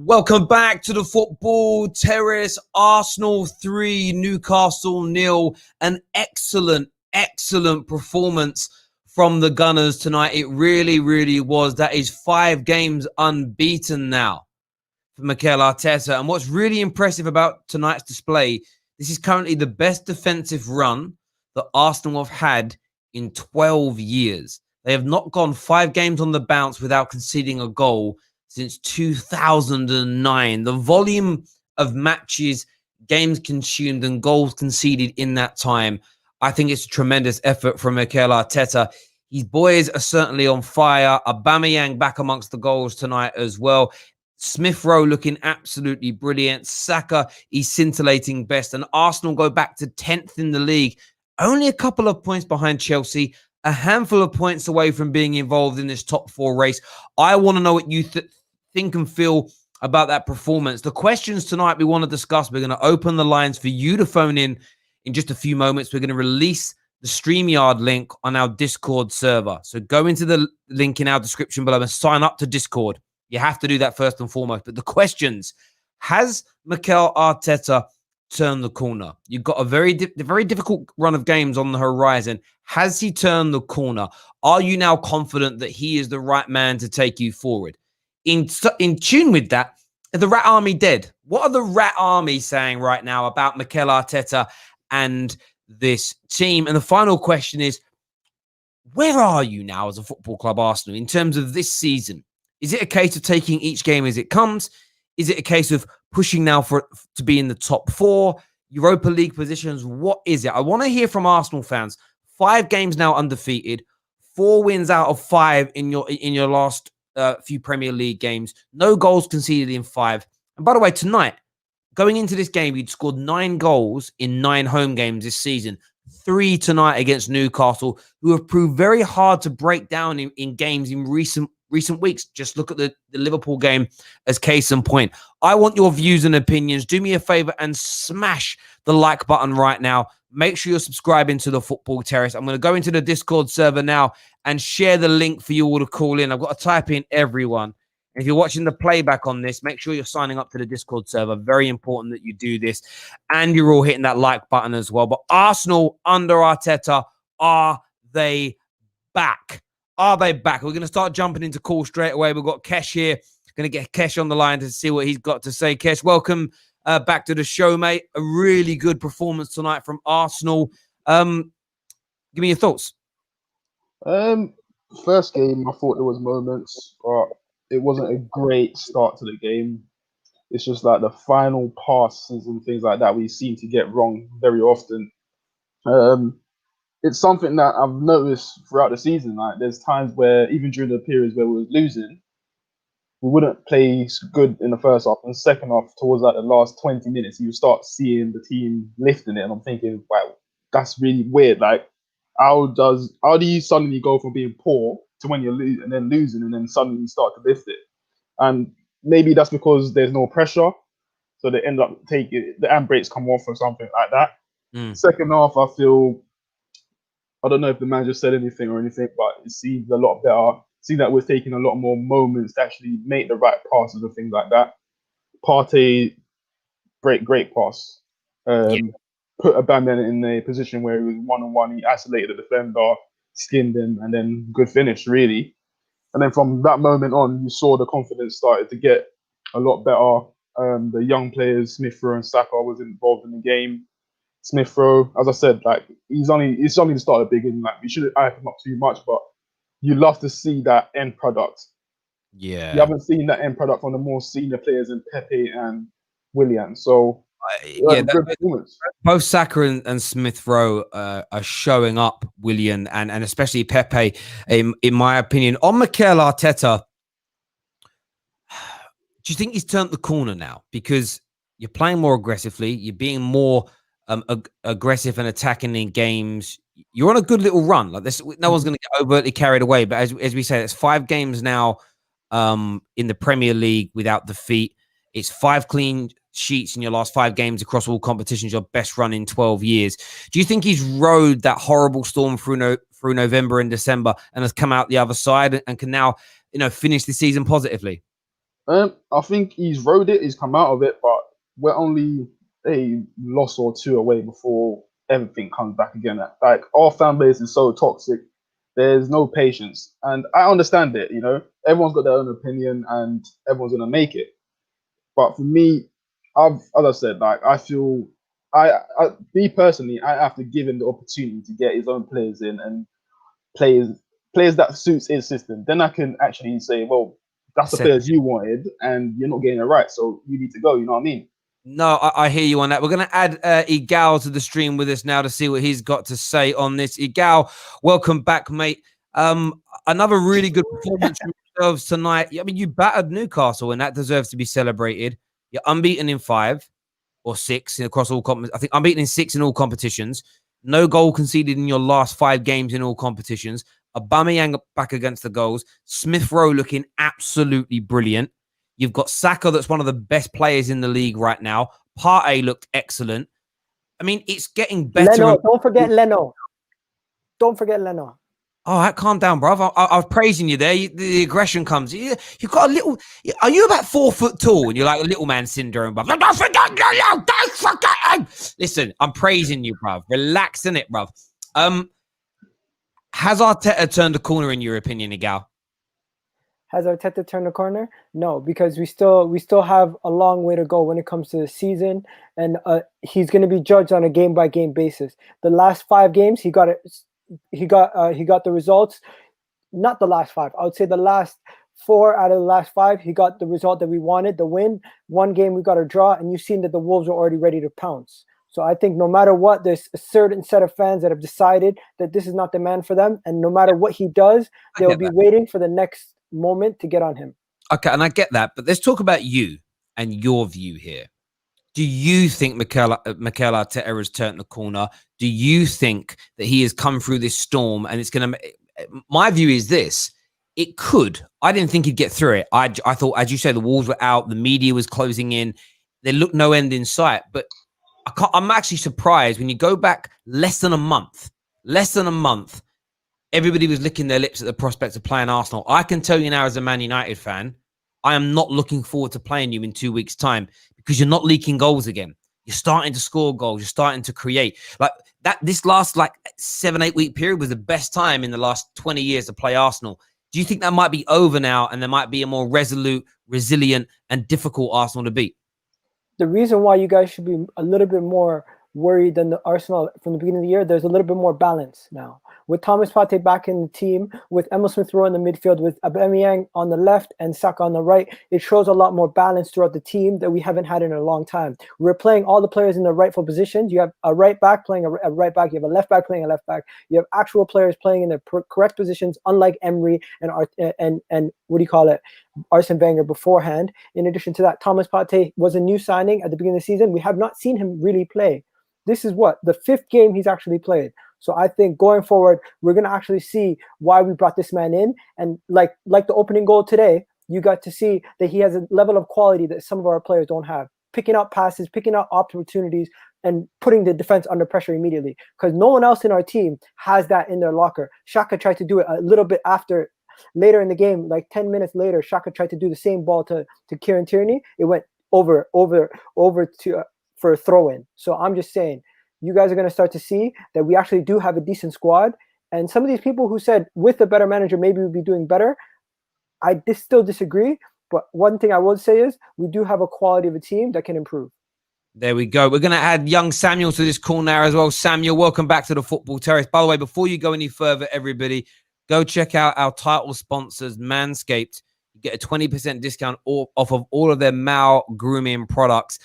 Welcome back to the football Terrace. Arsenal 3, Newcastle 0. An excellent performance from the Gunners tonight. It really was. That is 5 games unbeaten now for Mikel Arteta. And what's really impressive about tonight's display, this is currently the best defensive run that Arsenal have had in 12 years. They have not gone 5 games on the bounce without conceding a goal since 2009. The volume of matches, games consumed, and goals conceded in that time, I think it's a tremendous effort from Mikel Arteta. His boys are certainly on fire. Aubameyang back amongst the goals tonight as well. Smith Rowe looking absolutely brilliant. Saka is scintillating best. And Arsenal go back to 10th in the league. Only a couple of points behind Chelsea. A handful of points away from being involved in this top 4 race. I want to know what you think and feel about that performance. The questions tonight we want to discuss. We're going to open the lines for you to phone in just a few moments. We're going to release the StreamYard link on our Discord server. So go into the link in our description below and sign up to Discord. You have to do that first and foremost. But the questions: has Mikel Arteta turned the corner? You've got a very difficult run of games on the horizon. Has he turned the corner? Are you now confident that he is the right man to take you forward? In tune with that, are the Rat Army dead? What are the Rat Army saying right now about Mikel Arteta and this team? And the final question is, where are you now as a football club Arsenal in terms of this season? Is it a case of taking each game as it comes? Is it a case of pushing now to be in the top 4, Europa League positions? What is it? I want to hear from Arsenal fans. 5 games now undefeated, 4 wins out of 5 in your last few Premier League games. No goals conceded in 5. And by the way, tonight, going into this game, you'd scored 9 goals in 9 home games this season. 3 tonight against Newcastle, who have proved very hard to break down in games in recent weeks. Just look at the Liverpool game as case in point. I want your views and opinions. Do me a favor and smash the like button right now. Make sure you're subscribing to the Football Terrace. I'm going to go into the Discord server now and share the link for you all to call in. I've got to type in everyone. If you're watching the playback on this, make sure you're signing up to the Discord server. Very important that you do this. And you're all hitting that like button as well. But Arsenal under Arteta, are they back? Are they back? We're going to start jumping into calls straight away. We've got Kesh here. Going to get Kesh on the line to see what he's got to say. Kesh, welcome back to the show, mate. A really good performance tonight from Arsenal. Give me your thoughts. First game, I thought there was moments, but it wasn't a great start to the game. It's just like the final passes and things like that we seem to get wrong very often. It's something that I've noticed throughout the season. Like, there's times where, even during the periods where we were losing, we wouldn't play good in the first half. And second half, towards like the last 20 minutes, you start seeing the team lifting it. And I'm thinking, wow, that's really weird. Like, how do you suddenly go from being poor to when you're losing and then suddenly you start to lift it? And maybe that's because there's no pressure. So they end up taking the handbrakes come off or something like that. Second half, I don't know if the manager said anything or anything, but it seems a lot better. See that we're taking a lot more moments to actually make the right passes and things like that. Partey, great pass. Put Aubameyang in a position where he was one-on-one. He isolated the defender, skinned him, and then good finish, really. And then from that moment on, you saw the confidence started to get a lot better. The young players, Smith Rowe and Saka, was involved in the game. Smith Rowe, as I said, like it's only the start of the beginning. Like, we shouldn't hype him up too much, but you love to see that end product. Yeah, you haven't seen that end product from the more senior players in Pepe and Willian. So good performance. Both Saka and Smith Rowe are showing up, Willian, and especially Pepe, in my opinion. On Mikel Arteta, do you think he's turned the corner now? Because you're playing more aggressively, you're being more aggressive and attacking in games. You're on a good little run. Like this, no one's going to get overtly carried away. But as we say, it's 5 games now in the Premier League without defeat. It's 5 clean sheets in your last 5 games across all competitions. Your best run in 12 years. Do you think he's rode that horrible storm through November and December and has come out the other side and can now, finish the season positively? I think he's rode it. He's come out of it, but we're only a loss or two away before everything comes back again. Like our fan base is so toxic. There's no patience, and I understand it. You know, everyone's got their own opinion, and everyone's gonna make it. But for me, as I said, like I feel, me personally, I have to give him the opportunity to get his own players in and players players that suits his system. Then I can actually say, well, that's the players you wanted, and you're not getting it right, so you need to go. You know what I mean? No, I hear you on that. We're going to add Igal to the stream with us now to see what he's got to say on this. Igal, welcome back, mate. Another really good performance from yourselves tonight. I mean, you battered Newcastle, and that deserves to be celebrated. You're unbeaten in 5 or 6 across all competitions. I think unbeaten in 6 in all competitions. No goal conceded in your last 5 games in all competitions. Aubameyang back against the goals. Smith Rowe looking absolutely brilliant. You've got Saka, that's one of the best players in the league right now. Partey looked excellent. I mean, it's getting better. Leno, don't forget Leno. Don't forget Leno. All right, calm down, bro. I was praising you there. The aggression comes. You've got a little. Are you about 4 foot tall and you're like a little man syndrome, bro? Don't forget Leno. Don't forget him. Listen, I'm praising you, bro. Relax in it, bro. Has Arteta turned a corner in your opinion, Igal? Has Arteta turned the corner? No, because we still have a long way to go when it comes to the season, and he's going to be judged on a game by game basis. The last 5 games, he got the results. Not the last 5. I would say the last 4 out of the last 5, he got the result that we wanted, the win. 1 game we got a draw, and you've seen that the Wolves are already ready to pounce. So I think no matter what, there's a certain set of fans that have decided that this is not the man for them, and no matter what he does, they'll be waiting for the next moment to get on him. Okay, and I get that, but let's talk about you and your view here. Do you think Mikel Arteta has turned the corner? Do you think that he has come through this storm and it's going to... My view is this. It could. I didn't think he'd get through it. I thought, as you say, the Wolves were out. The media was closing in. There looked no end in sight. But I'm actually surprised when you go back less than a month, everybody was licking their lips at the prospect of playing Arsenal. I can tell you now as a Man United fan, I am not looking forward to playing you in 2 weeks' time because you're not leaking goals again. You're starting to score goals. You're starting to create. Like that. This last 7-8 week period was the best time in the last 20 years to play Arsenal. Do you think that might be over now and there might be a more resolute, resilient and difficult Arsenal to beat? The reason why you guys should be a little bit more worried than the Arsenal from the beginning of the year, there's a little bit more balance now. With Thomas Partey back in the team, with Emile Smith Rowe in the midfield, with Aubameyang on the left and Saka on the right, it shows a lot more balance throughout the team that we haven't had in a long time. We're playing all the players in their rightful positions. You have a right back playing a right back. You have a left back playing a left back. You have actual players playing in their correct positions, unlike Emery and what do you call it, Arsene Wenger beforehand. In addition to that, Thomas Partey was a new signing at the beginning of the season. We have not seen him really play. This is the 5th game he's actually played. So I think going forward, we're going to actually see why we brought this man in. And like the opening goal today, you got to see that he has a level of quality that some of our players don't have. Picking up passes, picking up opportunities, and putting the defense under pressure immediately. Because no one else in our team has that in their locker. Shaka tried to do it a little bit later in the game, like 10 minutes later, Shaka tried to do the same ball to Kieran Tierney. It went over to for a throw-in. So I'm just saying, you guys are going to start to see that we actually do have a decent squad. And some of these people who said with a better manager, maybe we'd be doing better, I still disagree. But one thing I would say is we do have a quality of a team that can improve. There we go. We're going to add young Samuel to this call now as well. Samuel, welcome back to the Football Terrace. By the way, before you go any further, everybody, go check out our title sponsors, Manscaped. You get a 20% discount off of all of their male grooming products.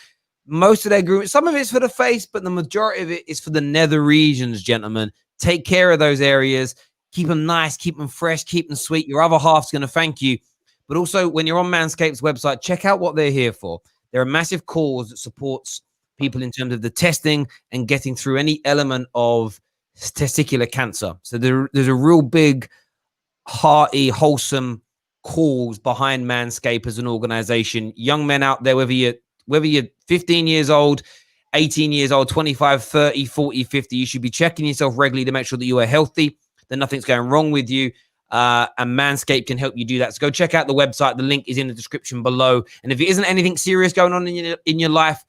Most of their grooming, some of it's for the face, but the majority of it is for the nether regions, gentlemen. Take care of those areas. Keep them nice, keep them fresh, keep them sweet. Your other half's going to thank you. But also, when you're on Manscaped's website, check out what they're here for. They're a massive cause that supports people in terms of the testing and getting through any element of testicular cancer. So there's a real big, hearty, wholesome cause behind Manscaped as an organization. Young men out there, whether you're 15 years old, 18 years old, 25, 30, 40, 50, you should be checking yourself regularly to make sure that you are healthy, that nothing's going wrong with you. and Manscaped can help you do that. So go check out the website. The link is in the description below. And if it isn't anything serious going on in your life,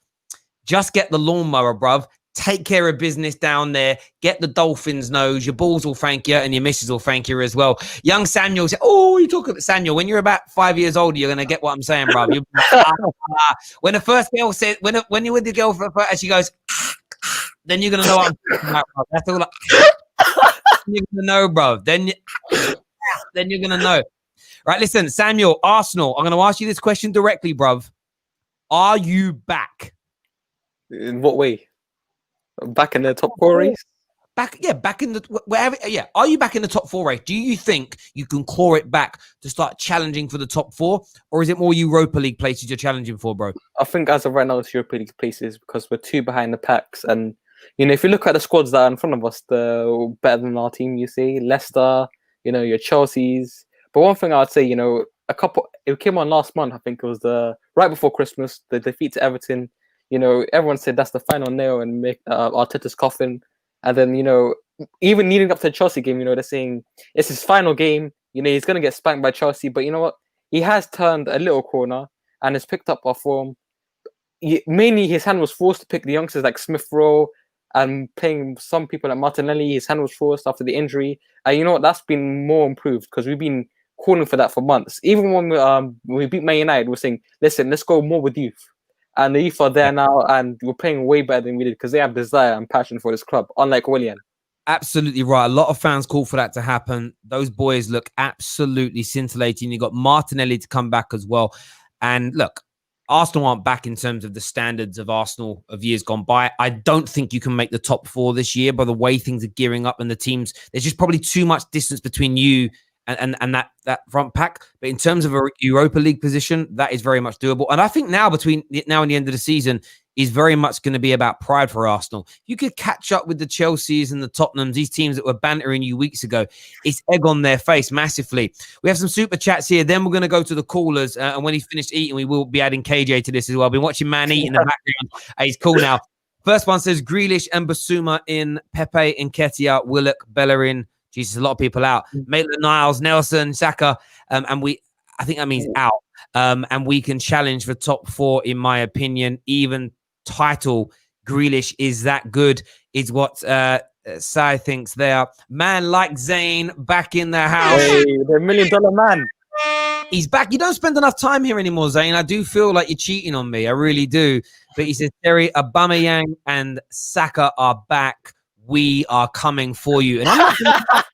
just get the lawnmower, bruv. Take care of business down there. Get the dolphin's nose. Your balls will thank you, and your missus will thank you as well. Young Samuel said, "Oh, you talking about Samuel? When you're about 5 years old, you're gonna get what I'm saying, bruv." When the first girl said, when you're with the girl for and she goes, then you're gonna know what I'm talking about, bruv. That's all. You're gonna know, bruv. Then you're gonna know. Right, listen, Samuel, Arsenal. I'm gonna ask you this question directly, bruv. Are you back? In what way? Back in the top 4 race? Back in the wherever. Yeah, are you back in the top 4 race? Do you think you can claw it back to start challenging for the top 4, or is it more Europa League places you're challenging for, bro? I think as of right now, it's Europa League places because we're 2 behind the packs, and if you look at the squads that are in front of us, they're better than our team. You see, Leicester, your Chelsea's. But one thing I'd say, it came on last month. I think it was right before Christmas, the defeat to Everton. Everyone said that's the final nail and make Arteta's coffin. And then, even leading up to the Chelsea game, they're saying it's his final game. He's going to get spanked by Chelsea. But you know what? He has turned a little corner and has picked up our form. Mainly, his hand was forced to pick the youngsters like Smith Rowe and playing some people like Martinelli. His hand was forced after the injury. And you know what? That's been more improved because we've been calling for that for months. Even when we beat Man United, we're saying, listen, let's go more with youth. And the youth are there now, and we're playing way better than we did because they have desire and passion for this club, unlike Willian. Absolutely right. A lot of fans call for that to happen. Those boys look absolutely scintillating. You got Martinelli to come back as well. And look, Arsenal aren't back in terms of the standards of Arsenal of years gone by. I don't think you can make the top 4 this year by the way things are gearing up and the teams. There's just probably too much distance between you and that front pack. But in terms of a Europa League position, that is very much doable. And I think now between now and the end of the season is very much going to be about pride for Arsenal. You could catch up with the Chelseas and the Tottenhams, these teams that were bantering you weeks ago. It's egg on their face massively. We have some super chats here. Then we're going to go to the callers. And when he's finished eating, we will be adding KJ to this as well. I've been watching Man eat in the background. He's cool now. First one says Grealish and Basuma in, Pepe, Nketiah, Willock, Bellerin. Jesus, a lot of people out. Maitland-Niles, Nelson, Saka, and I think that means out. And we can challenge for top 4, in my opinion. Even title, Grealish is that good, is what Sai thinks there. Man like Zane back in the house. Hey, the $1 million man. He's back. You don't spend enough time here anymore, Zane. I do feel like you're cheating on me. I really do. But he says, Terry, Aubameyang and Saka are back. We are coming for you. And I'm not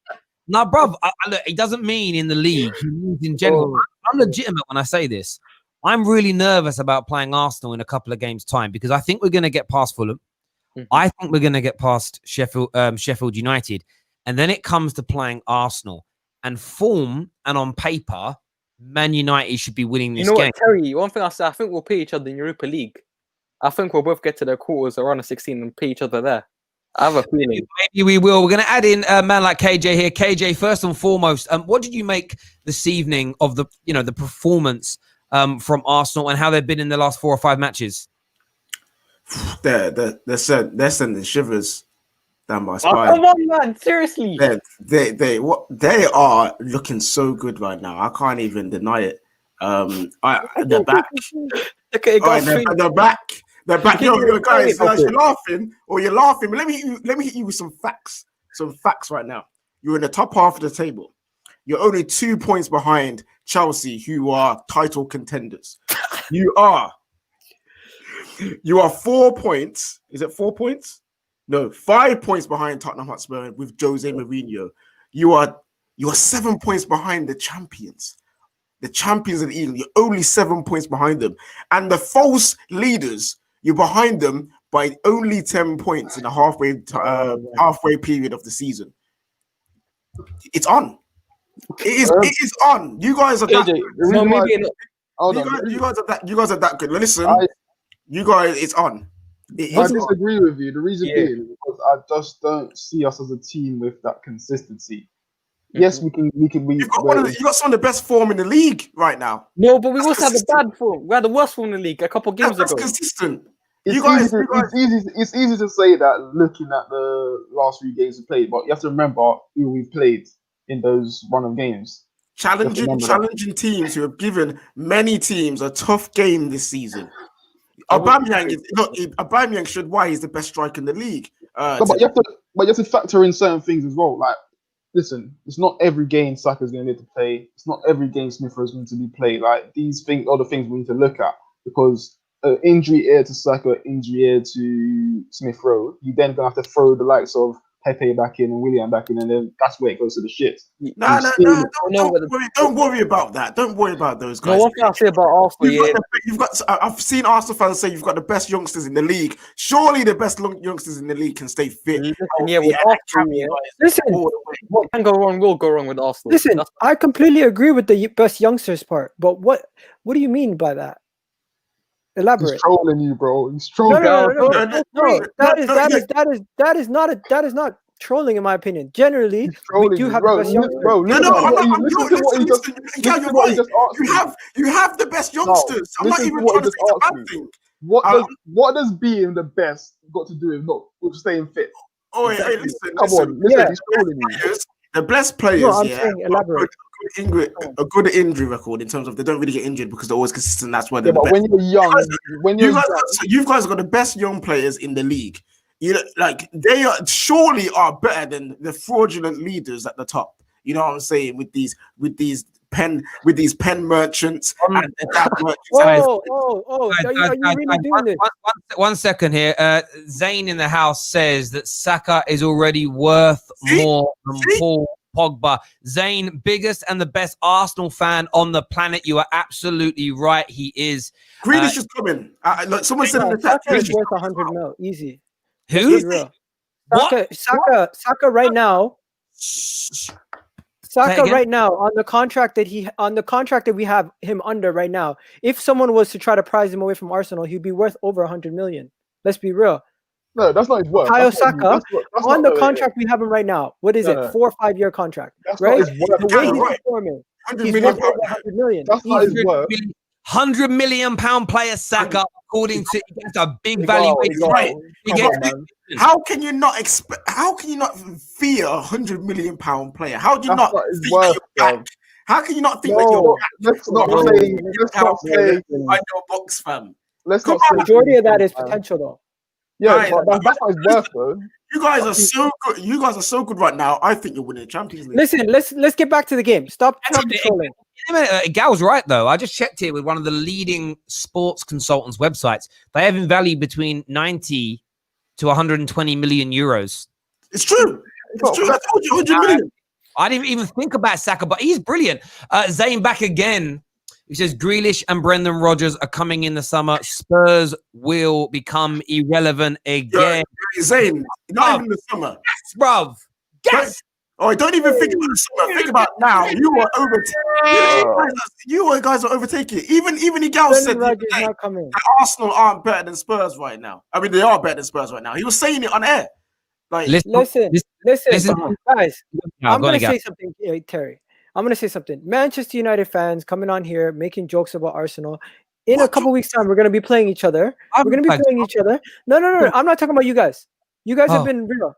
no, bro, look, it doesn't mean in the league. He means in general. I'm legitimate when I say this. I'm really nervous about playing Arsenal in a couple of games' time because I think we're going to get past Fulham. I think we're going to get past Sheffield United. And then it comes to playing Arsenal. And form and on paper, Man United should be winning this game. What, Terry, one thing I say, I think we'll play each other in Europa League. I think we'll both get to the quarters or round of 16 and play each other there. I have a feeling. Maybe we will. We're going to add in a man like KJ here. KJ, first and foremost, what did you make this evening of the performance from Arsenal and how they've been in the last 4 or 5 matches? They're sending shivers down my spine. Oh, come on, man! Seriously, they are looking so good right now. I can't even deny it. They're back. Okay, they're back. They're back. Yo, guys, you're laughing. But let me hit you with some facts. Some facts right now. You're in the top half of the table. You're only 2 points behind Chelsea, who are title contenders. You are 4 points. Is it 4 points? No, 5 points behind Tottenham Hotspur with Jose Mourinho. You are 7 points behind the champions. The champions of the England. You're only 7 points behind them. And the false leaders, you're behind them by only 10 points in the halfway period of the season. It's on. It is on. You guys are that good. You guys are that good. Listen, you guys, it's on. I disagree with you. The reason being because I just don't see us as a team with that consistency. Yes, we can. You got some of the best form in the league right now. No, but we also have the bad form. We had the worst form in the league a couple of games ago. That's consistent. It's easy to say that looking at the last few games we played, but you have to remember who we've played in those run of games. Challenging teams who have given many teams a tough game this season. Aubameyang should why he's the best striker in the league. But you have to factor in certain things as well. Like, listen, it's not every game Saka's going to need to play. It's not every game Smith Rowe is going to be played. Like, these things are the things we need to look at, because injury here to Saka, injury here to Smith Rowe, you then going to have to throw the likes of Pepe back in and William back in, and then that's where it goes to the shit. No, don't worry about that. Don't worry about those guys. No, one thing I'll say about Arsenal, I've seen Arsenal fans say you've got the best youngsters in the league. Surely the best youngsters in the league can stay fit. Listen, what can go wrong will go wrong with Arsenal. Listen, I completely agree with the best youngsters part, but what do you mean by that? Elaborate. He's trolling you, bro. He's trolling. No. That is not trolling, in my opinion. Generally, we do have the best youngsters. You have the best youngsters. I'm not even trying to say it's a bad thing. What does being the best got to do with staying fit? Oh, hey, listen. Come on, listen. He's trolling you. The best players, I'm saying elaborate. A good injury record in terms of they don't really get injured because they're always consistent. That's why they're but the best. you guys got the best young players in the league. You know, like they surely are better than the fraudulent leaders at the top. You know what I'm saying? With these pen merchants and that merchants. Are you really doing this? One second here. Zane in the house says that Saka is already worth more than Paul Pogba. Zane, biggest and the best Arsenal fan on the planet. You are absolutely right. He is. Grealish is coming. Like someone said in the chat, Saka is worth 100 mil, easy. Who? Saka right now. Saka right now on the contract that we have him under right now. If someone was to try to prize him away from Arsenal, he'd be worth over 100 million. Let's be real. No, that's not his worth. Kyle Saka on the contract we have him right now. What is it? 4 or 5 year contract, right? The way he's performing, he's worth over 100 million. That's not his worth. £100 million player Saka, according to a big valuation. Right. How can you not fear £100 million player? How do you not think that you're back? How can you not think that you're back? Let's not say I know box fam. The majority of that is potential though. Yeah, that's not his worth though. You guys are so good. You guys are so good right now. I think you're winning the Champions League. Listen, let's get back to the game. Stop trolling. Gal's right though. I just checked here with one of the leading sports consultants websites. They have him valued between 90 to 120 million euros. It's true. It's true. I told you 100 million. I didn't even think about Saka, but he's brilliant. Zane back again. He says Grealish and Brendan Rodgers are coming in the summer. Spurs will become irrelevant again. Zane, not even the summer. Yes, bruv. Yes. Don't even think about the summer. Think about now. You guys are overtaking it. Even Igal said that Arsenal aren't better than Spurs right now. I mean, they are better than Spurs right now. He was saying it on air. Like, listen, guys. I'm going to say something, Terry. I'm going to say something. Manchester United fans coming on here making jokes about Arsenal. In a couple weeks' time, we're going to be playing each other. No. I'm not talking about you guys. You guys have been real.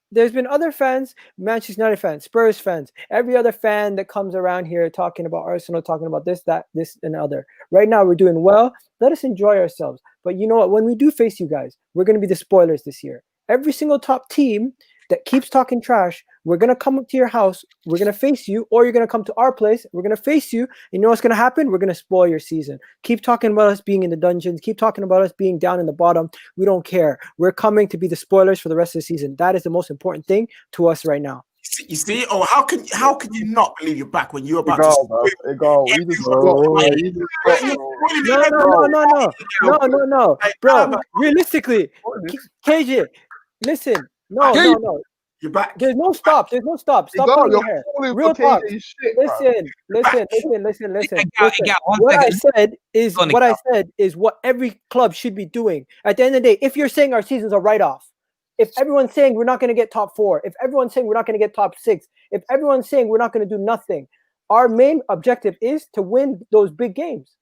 There's been other fans, Manchester United fans, Spurs fans, every other fan that comes around here talking about Arsenal, talking about this, that, this, and the other. Right now, we're doing well. Let us enjoy ourselves. But you know what? When we do face you guys, we're going to be the spoilers this year. Every single top team that keeps talking trash, we're going to come up to your house, we're going to face you, or you're going to come to our place, we're going to face you, and you know what's going to happen? We're going to spoil your season. Keep talking about us being in the dungeons, keep talking about us being down in the bottom. We don't care. We're coming to be the spoilers for the rest of the season. That is the most important thing to us right now. You see? Oh, how can you not believe you're back when you're about No. Bro, realistically, KJ, listen. No. You're back. There's no stop. Stop pulling your hair. Real talk. Listen. What I said is what every club should be doing. At the end of the day, if you're saying our season's a write-off, if everyone's saying we're not going to get top 4, if everyone's saying we're not going to get top 6, if everyone's saying we're not going to do nothing, our main objective is to win those big games.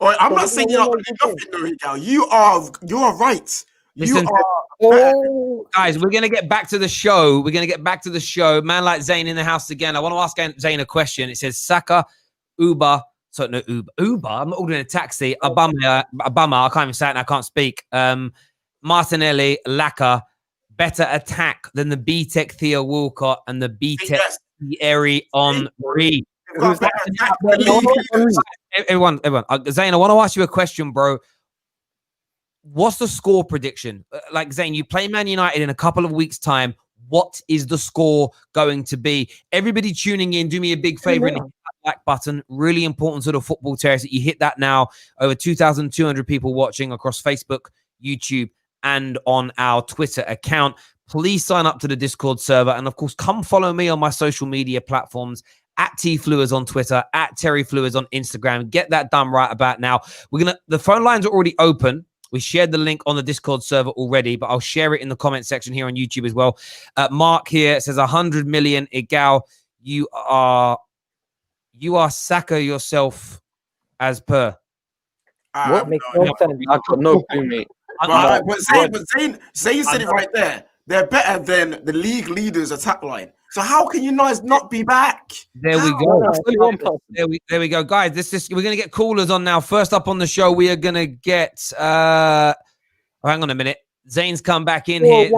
I'm not saying you're not doing nothing, though, you are right. Listen, you are Oh, guys, we're gonna get back to the show. Man like Zane in the house again. I want to ask Zane a question. It says Saka, Uber. So no Uber. I'm not ordering a taxi. Aubameyang. I can't even say it. And I can't speak. Martinelli, Laka, better attack than the B-Tech Theo Walcott and the B-Tech Thierry Henry. Everyone. Zane, I want to ask you a question, bro. What's the score prediction? Like, Zane, you play Man United in a couple of weeks' time. What is the score going to be? Everybody tuning in, do me a big favor and hit that like button. Really important to the Football Terrace that you hit that now. Over 2,200 people watching across Facebook, YouTube, and on our Twitter account. Please sign up to the Discord server. And, of course, come follow me on my social media platforms. At TFluids on Twitter, at Terry Fluids on Instagram. Get that done right about now. The phone lines are already open. We shared the link on the Discord server already, but I'll share it in the comment section here on YouTube as well. Mark here says 100 million. Egal, you are Saka yourself as per. what makes no sense? I got no clue, mate. But Zane said it right there. They're better than the league leaders' attack line. So how can you not be back? There we go. There we go, guys. We're gonna get callers on now. First up on the show, we are gonna get. Hang on a minute. Zane's come back in here.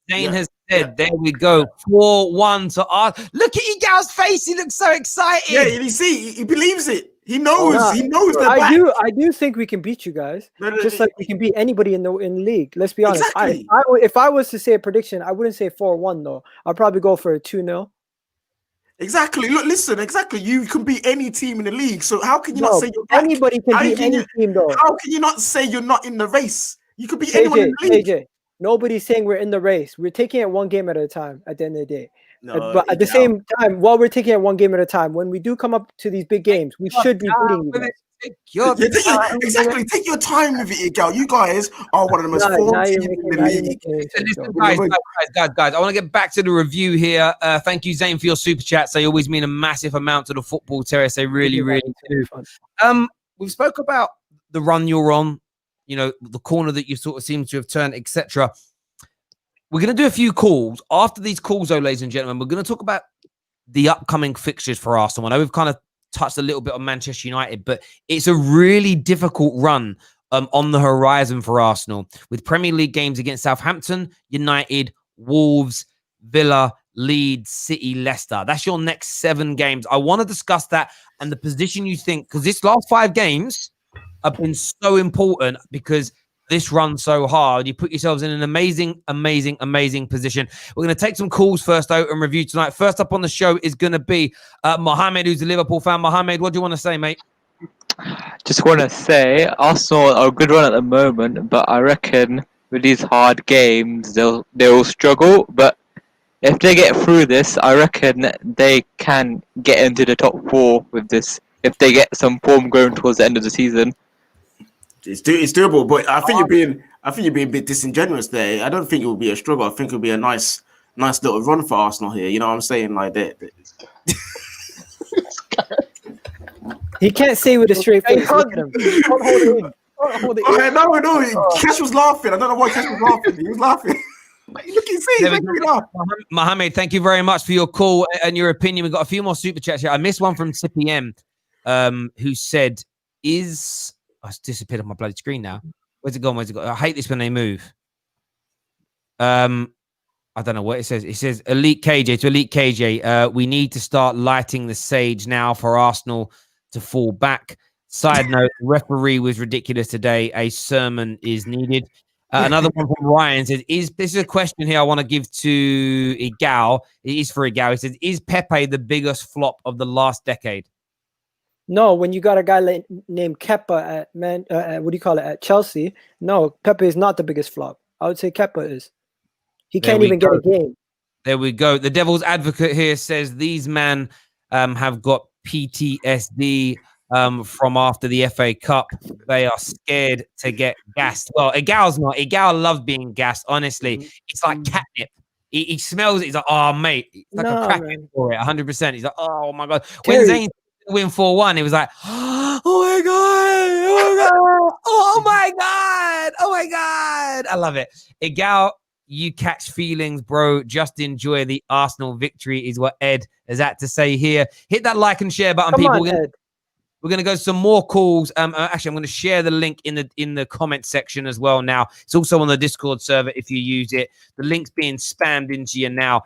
Zane has said, there we go, 4-1 to us. Look at Egal's face. He looks so excited. Yeah, you see, he believes it. He knows. He knows they're back. I do think we can beat you guys. No, Just like we can beat anybody in the league. Let's be honest. Exactly. If I was to say a prediction, I wouldn't say 4-1 though. I'd probably go for a 2-0. Exactly. Look, listen. Exactly. You can beat any team in the league. So how can you not say you're back? Anybody can beat any team though. How can you not say you're not in the race? You could beat anyone in the league. AJ, nobody's saying we're in the race. We're taking it one game at a time. At the end of the day. No, but at the same time, while we're taking it one game at a time, when we do come up to these big games, we should be beating you guys. Exactly. Take your time with it, Egal. You guys are one of the most formed teams in the league. Listen, guys, I want to get back to the review here. Thank you, Zane, for your super chats. They always mean a massive amount to the Football Terrace. They really, really do. We've spoke about the run you're on, the corner that you sort of seem to have turned, etc. We're going to do a few calls. After these calls, though, ladies and gentlemen, we're going to talk about the upcoming fixtures for Arsenal. I know we've kind of touched a little bit on Manchester United, but it's a really difficult run on the horizon for Arsenal with Premier League games against Southampton, United, Wolves, Villa, Leeds, City, Leicester. That's your next 7 games. I want to discuss that and the position you think, because this last 5 games have been so important because this run so hard. You put yourselves in an amazing, amazing, amazing position. We're going to take some calls first out and review tonight. First up on the show is going to be Mohammed, who's a Liverpool fan. Mohammed, what do you want to say, mate? Just want to say Arsenal are a good run at the moment, but I reckon with these hard games they'll struggle. But if they get through this, I reckon they can get into the top 4 with this if they get some form going towards the end of the season. It's doable, but I think you're being a bit disingenuous there. I don't think it will be a struggle. I think it'll be a nice little run for Arsenal here. You know what I'm saying? Like that. He can't say with a straight face. Look at him. Don't hold it in. No. Cash was laughing. I don't know why Cash was laughing. He was laughing. Mohammed, thank you very much for your call and your opinion. We've got a few more super chats here. I missed one from CPM, who said, it's disappeared on my bloody screen now. Where's it gone? I hate this when they move. I don't know what it says. It says Elite KJ to Elite KJ. We need to start lighting the sage now for Arsenal to fall back. Side note, referee was ridiculous today. A sermon is needed. Another one from Ryan says, this is a question here I want to give to Egal. It is for Egal. He says, is Pepe the biggest flop of the last decade? No, when you got a guy named Kepa at Chelsea, no, Pepe is not the biggest flop. I would say Kepa is. He can't even get a game. There we go. The devil's advocate here says these men have got PTSD from after the FA Cup. They are scared to get gassed. Well, Egal's not. Egal loves being gassed, honestly. It's like catnip. He smells it. He's like, oh, mate. It's like a crack for it, 100%. He's like, oh, my God. When Zayn win 4-1, it was like, oh my god, Oh my God. Oh my God. I love it. Igal, you catch feelings, bro. Just enjoy the Arsenal victory is what Ed has had to say here. Hit that like and share button, Come people. on, Ed. We're going to go some more calls. Actually, I'm going to share the link in the comment section as well now. It's also on the Discord server if you use it. The link's being spammed into you now.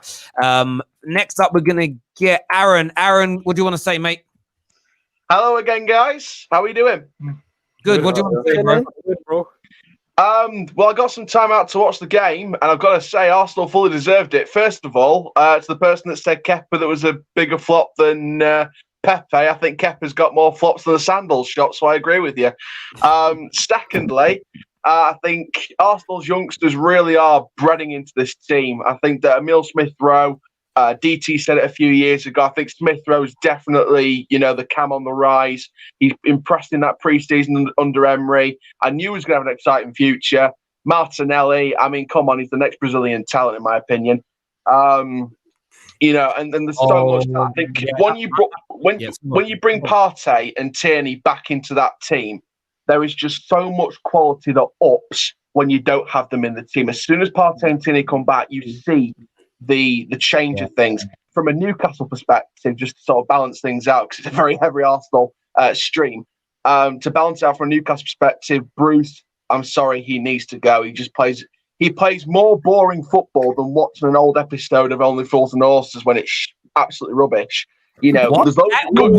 Next up, we're going to get Aaron. Aaron, what do you want to say, mate? Hello again, guys. How are we doing? Good. What do you want to say, bro? Good, bro. Well, I got some time out to watch the game, and I've got to say, Arsenal fully deserved it. First of all, to the person that said Kepa that was a bigger flop than Pepe, I think Kepa's got more flops than the sandals shop, so I agree with you. Secondly, I think Arsenal's youngsters really are breading into this team. I think that Emile Smith-Rowe, DT said it a few years ago. I think Smith-Rowe's definitely, the cam on the rise. He's impressed in that pre-season under Emery. I knew he was going to have an exciting future. Martinelli, I mean, come on, he's the next Brazilian talent, in my opinion. And there's so much. I think when you bring Partey and Tierney back into that team, there is just so much quality that ups when you don't have them in the team. As soon as Partey and Tierney come back, you see the change of things. From a Newcastle perspective, just to sort of balance things out, because it's a very heavy Arsenal stream. To balance out from a Newcastle perspective, Bruce, I'm sorry, he needs to go. He plays more boring football than watching an old episode of Only Fools and Horses when it's absolutely rubbish. There's loads of good.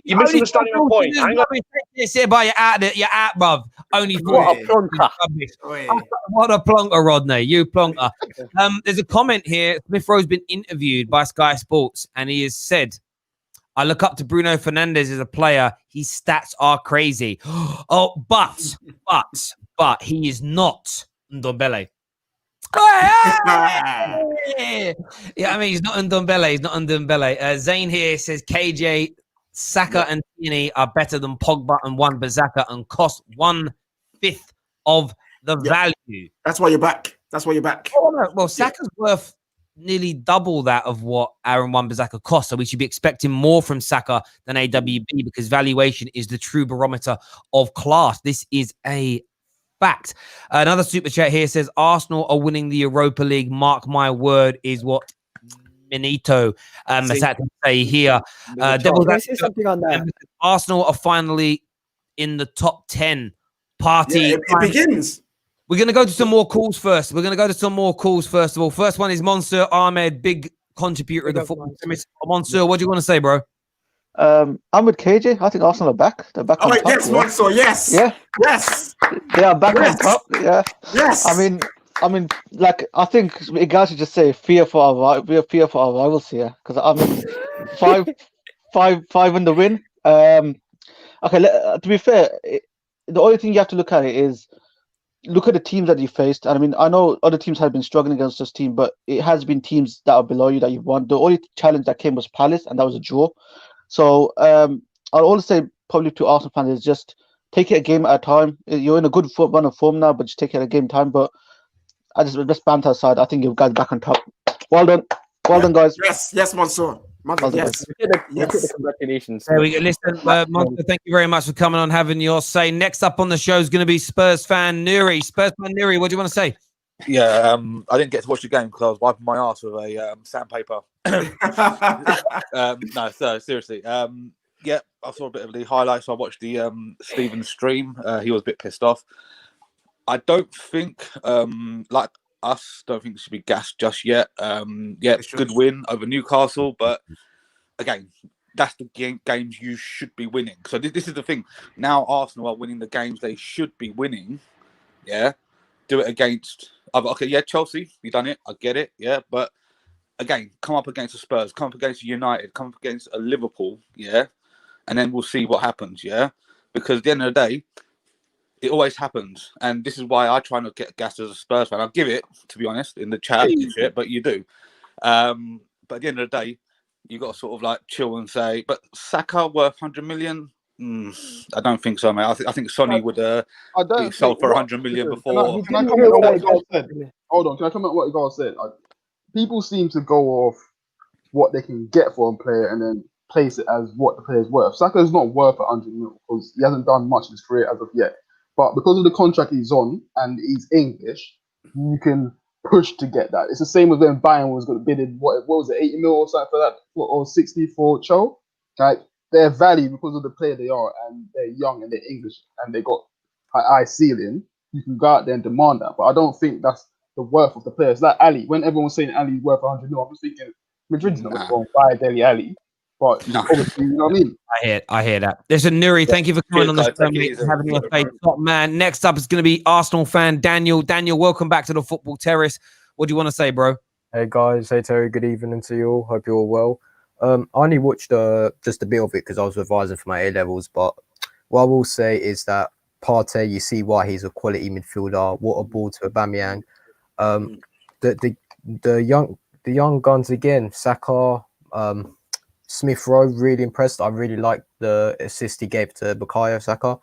You're misunderstanding my point. Hang on. You're out, bruv. Only for what a plonker, Rodney. You plonker. There's a comment here. Smith-Rowe's been interviewed by Sky Sports, and he has said, I look up to Bruno Fernandes as a player. His stats are crazy. But he is not Ndombele. Yeah, I mean, he's not Ndombele. Zane here says KJ, Saka and Tierney are better than Pogba and Wan-Bissaka and cost 1/5 of the value. That's why you're back. Oh, no. Well, Saka's worth nearly double that of what Aaron Wan-Bissaka costs. So we should be expecting more from Saka than AWB because valuation is the true barometer of class. This is a fact. Another super chat here says Arsenal are winning the Europa League. Mark my word, is what Benito has had to say here. Can I say something on that? Arsenal are finally in the top 10. Party. Yeah, it begins. We're going to go to some more calls first. First of all. First one is Monsieur Ahmed, big contributor of the football. Monsieur, what do you want to say, bro? I'm with KJ. I think Arsenal are back. They're back on top. Yes, Monsieur, yes. Yeah. Yes. They are back on top. Yeah. Yes. I mean, I think you guys should just say fear for our rivals here, because I mean, five in the win. Okay. To be fair, the only thing you have to look at it is look at the teams that you faced. And I mean, I know other teams have been struggling against this team, but it has been teams that are below you that you've won. The only challenge that came was Palace, and that was a draw. So I'll always say probably to Arsenal fans is just take it a game at a time. You're in a good run of form now, but just take it a game time. But I just banter aside, I think you guys back on top. Well done, guys. Yes, Monsieur. Yes. Congratulations. There we go. Listen, Monsieur, thank you very much for coming on, having your say. Next up on the show is going to be Spurs fan Nuri. What do you want to say? Yeah, I didn't get to watch the game because I was wiping my ass with a sandpaper. No, so seriously. Yeah, I saw a bit of the highlights. I watched the Stephen stream. He was a bit pissed off. I don't think, like us, don't think it should be gassed just yet. Yeah, good win over Newcastle, but again, that's the games you should be winning. So this is the thing. Now Arsenal are winning the games they should be winning. Yeah, do it against. Okay, yeah, Chelsea, you done it. I get it. Yeah, but again, come up against the Spurs, come up against United, come up against a Liverpool. Yeah, and then we'll see what happens. Yeah, because at the end of the day, it always happens, and this is why I try not to get gassed as a Spurs fan. I'll give it, to be honest, in the chat, shit, but you do. But at the end of the day, you got to sort of like chill and say, but Saka worth 100 million? I don't think so, mate. I think Sonny would be sold for 100 million before. Can I comment on what Igor said? Hold on, can I comment on what Igor said? People seem to go off what they can get for a player and then place it as what the player's worth. Saka is not worth 100 mil because he hasn't done much in his career as of yet. But because of the contract he's on and he's English, you can push to get that. It's the same as when Bayern was going to bid in, what was it, 80 mil or something for that, or 60 for Cho. Like, their value because of the player they are, and they're young and they're English and they got high ceiling. You can go out there and demand that, but I don't think that's the worth of the players. Like Ali, when everyone was saying Ali's worth 100 mil, I'm just thinking Madrid's not going to go and buy Dele Ali, but obviously, you know what I mean. I hear that. There's a Nuri. Thank you for coming on the show, mate. Having your face, top man. Next up is going to be Arsenal fan Daniel. Daniel, welcome back to the Football Terrace. What do you want to say, bro? Hey guys, hey Terry. Good evening to you all. Hope you're all well. I only watched just a bit of it because I was revising for my A levels. But what I will say is that Partey, you see why he's a quality midfielder. What a ball to Aubameyang. The young guns again. Saka, Smith Rowe, really impressed. I really liked the assist he gave to Bukayo Saka.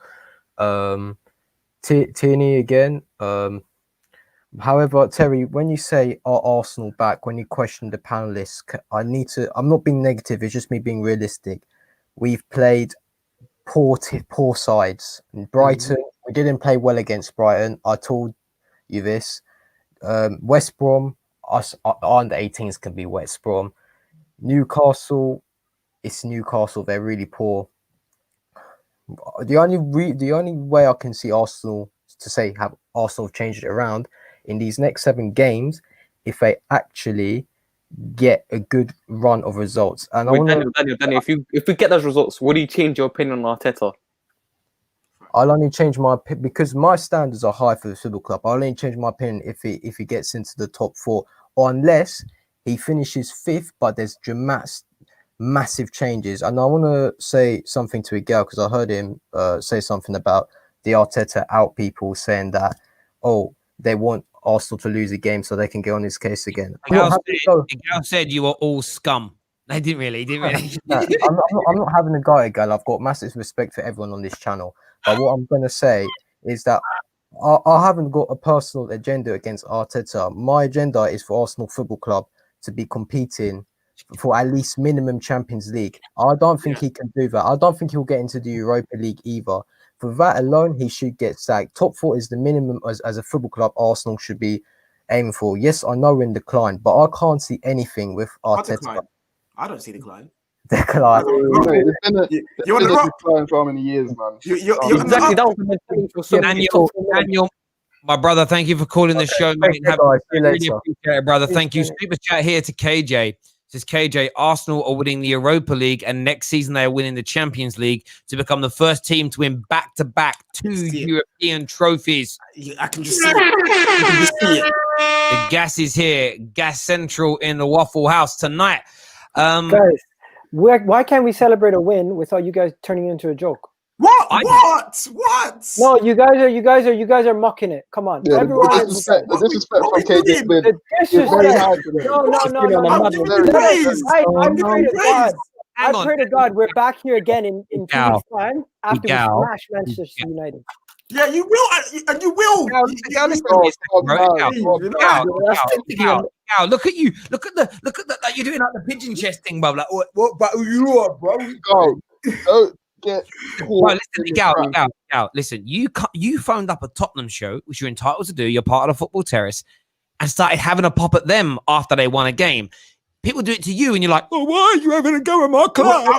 Tierney again. However, Terry, when you say are Arsenal back, when you question the panelists, I'm not being negative, it's just me being realistic. We've played poor sides. In Brighton, we didn't play well against Brighton. I told you this. West Brom, us under 18s can be West Brom. Newcastle, it's Newcastle. They're really poor. The only way I can see Arsenal to say have Arsenal changed it around in these next 7 games, if they actually get a good run of results. And Daniel, if we get those results, would you change your opinion on Arteta? I'll only change my opinion because my standards are high for the football club. I'll only change my opinion if he gets into the top 4, or unless he finishes 5th, but there's massive changes. And I want to say something to Miguel because I heard him say something about the Arteta out people saying that, they want Arsenal to lose a game so they can get on his case again. Miguel said you were all scum. They didn't really. I'm not having a guy again. I've got massive respect for everyone on this channel. But what I'm going to say is that I haven't got a personal agenda against Arteta. My agenda is for Arsenal Football Club to be competing for at least minimum Champions League. I don't think he can do that. I don't think he'll get into the Europa League either. For that alone, he should get sacked. Top 4 is the minimum as a football club Arsenal should be aiming for. Yes, I know we're in decline, but I can't see anything with Arteta. I don't see decline. Decline. You're in a decline for how many years, man? Daniel, my brother, thank you for calling the show, mate. Really appreciate it, brother. Thank you. Super chat here to KJ. Says KJ, Arsenal are winning the Europa League, and next season they are winning the Champions League to become the first team to win back-to-back 2 European trophies. I can just see it. The gas is here. Gas Central in the Waffle House tonight. Guys, why can't we celebrate a win without you guys turning it into a joke? What? No, you guys are mucking it. Come on, everyone. The disrespect from KJ. I pray to God we're back here again in 2 weeks' time after we smash Manchester United. Yeah, you will, and you will. Look at you. Look at the like you're doing like the pigeon chest thing, bro. Like what? But you are, bro. Go. Right, listen, Gal, listen. You phoned up a Tottenham show, which you're entitled to do. You're part of the Football Terrace, and started having a pop at them after they won a game. People do it to you, and you're like, "Oh, why are you having a go at my club?"